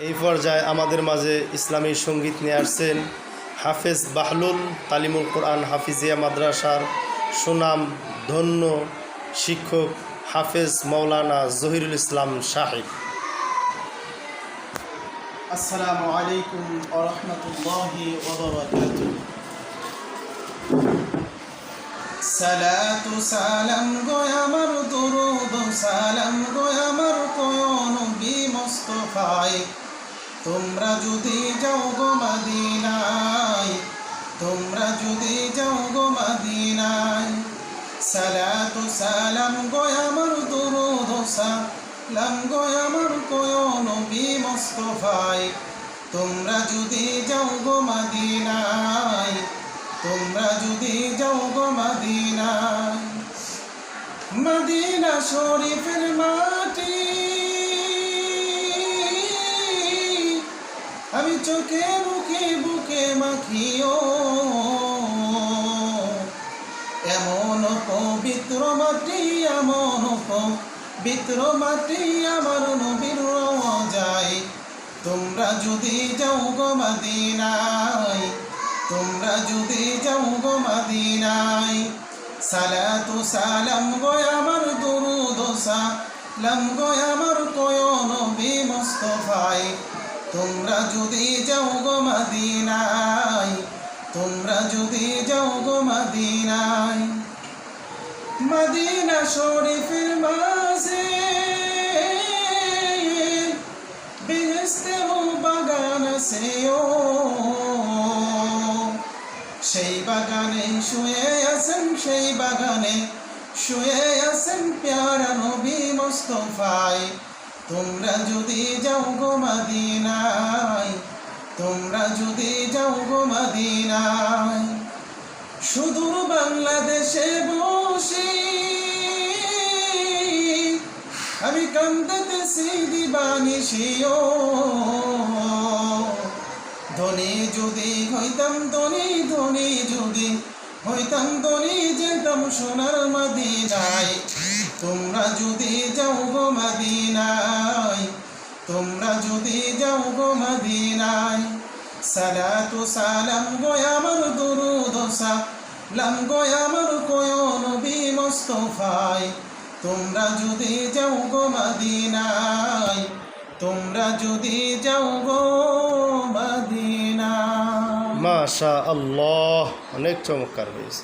এই পর্যায়ে আমাদের মাঝে ইসলামী সঙ্গীত নিয়ে আসছেন হাফেজ বাহলুল তালিমুল কোরআন হাফিজিয়া মাদ্রাসার সুনাম ধন্য শিক্ষক হাফেজ মাওলানা জহিরুল ইসলাম সাহেব। আসসালামু আলাইকুম ওয়া রাহমাতুল্লাহি ওয়া বারাকাতুহু। সালাতু সালাম গো আমার দরুদ সালাম গো আমার কোয় নবী মুস্তাফায়ে, তোমরা যদি যাও গো মদিনায়, তোমরা যদি যাও গো মদিনায়। সালাতু সালাম গো আমার দরুদ সালাম গো আমার কোয় নবী মুস্তাফায়ে, তোমরা যদি যাও গো মদিনায়, তোমরা যদি যাও গো মদিনায়। মদিনা শরীফের মাটি আমি চোখে মুখে বুকে মাখিও, এমন পবিত্র মাটি এমন পবিত্র মাটি আমার নবীর রওজায়। তোমরা যদি যাও গো মদিনায়, তোমরা যদি যাও গো মদিনায়। সালাতু সালাম গো আমার দরুদ সালাম গো আমার কোয় নবী মুস্তাফায়ে, তোমরা যদি যাও গো মদিনায়, তোমরা যদি যাও গো মদিনায়। মদিনা শরীফের মাঝে বেহেশতের বাগান আছে, সেই বাগানে শুয়ে আছেন, সেই বাগানে শুয়ে আছেন প্যারা নবী মুস্তাফায়ে। তোমরা যদি যাও গো মদিনায়, তোমরা যদি যাও গো মদিনায়। সুদূর বাংলাদেশে বসে আমি কান্দাতেছি দিবানিশিও, ধনী যদি হইতাম ধনী, ধনী যদি হইতাম ধনী, যেতাম সোনার মদিনায়। তোমরা যদি যাও গো মদিনায়, তোমরা যদি যাও গো মদিনায়। সালাতু সালাম গো আমার দরুদ সালাম গো আমার কোয় নবী মুস্তাফায়ে, তোমরা যদি যাও গো মদিনায়, তোমরা যদি যাও গো মদিনায়। মাশাআল্লাহ, অনেক চমৎকার হয়েছে।